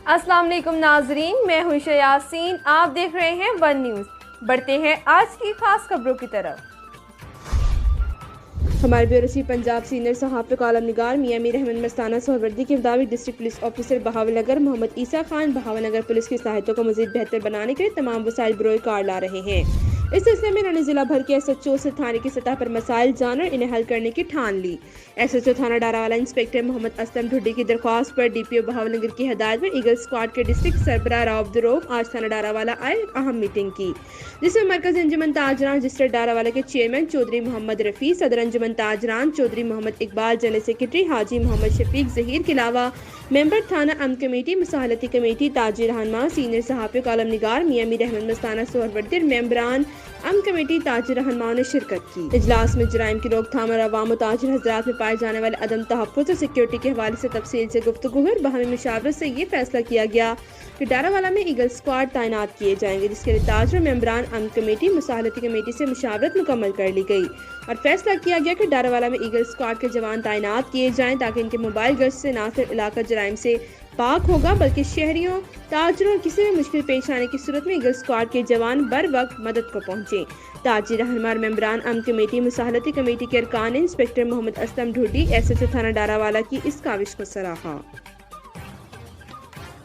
السلام علیکم ناظرین، میں ہوں یاسین، آپ دیکھ رہے ہیں ون نیوز۔ بڑھتے ہیں آج کی خاص خبروں کی طرف۔ ہمارے بیورو چیف پنجاب سینئر صحافی کالم نگار میاں میر احمد مستانہ سہروردی کے مطابق district police officer Bahawalnagar Muhammad Isa Khan Bahawalnagar police کی صلاحیتوں کو مزید بہتر بنانے کے لیے تمام وسائل بروئے کار لا رہے ہیں۔ اس سلسلے میں انہوں نے ضلع بھر کے ایس ایچ او سے تھانے کی سطح پر مسائل جان اور انہیں حل کرنے کی ٹھان لی۔ ایس ایچ او تھانہ ڈاراوالا انسپکٹر محمد اسلم ڈھڈی کی درخواست پر ڈی پی او بہاول نگر کی ہدایت پر ایگل اسکواڈ کے ڈسٹرکٹ سربراہ راؤ عبدالرؤف آج تھانہ ڈاراوالا آئے اہم میٹنگ کی، جس میں مرکز انجمن تاجران رجسٹر ڈاراوالا کے چیئرمین چودھری محمد رفیع، صدر انجمن تاجران چودھری محمد اقبال، جنرل سیکرٹری حاجی محمد شفیق ظہیر کے علاوہ ممبر تھانہ امن کمیٹی، مصالحتی کمیٹی، تاجر رہنما، سینئر صحافی کالم نگار میاں میر احمد مستانہ سہروردی اور ممبران امن کمیٹی تاجر رہنماؤں نے شرکت کی۔ اجلاس میں جرائم کی روک تھام اور عوام و تاجر حضرات میں پائے جانے والے عدم تحفظ اور سیکیورٹی کے حوالے سے تفصیل سے گفتگو ہوئی اور باہمی مشاورت سے یہ فیصلہ کیا گیا کہ ڈاراوالا میں ایگل اسکواڈ تعینات کیے جائیں گے، جس کے لیے تاجر اور ممبران امن کمیٹی، مصالحتی کمیٹی سے مشاورت مکمل کر لی گئی اور فیصلہ کیا گیا کہ ڈاراوالا میں ایگل اسکواڈ کے جوان تعینات کیے جائیں تاکہ ان کے موبائل گشت سے نہ صرف علاقہ جرائم سے پاک ہوگا بلکہ شہریوں، تاجروں اور کسی بھی مشکل پیش آنے کی صورت میں ایگل اسکواڈ کے جوان بر وقت مدد کو پہنچیں۔ تاجر رہنما اور ممبران امن کمیٹی، مصالحتی کمیٹی کے ارکان نے انسپکٹر محمد اسلم ڈھڈی، ایس ایچ او تھانہ ڈاراوالا کی اس کاوش کو سراہا۔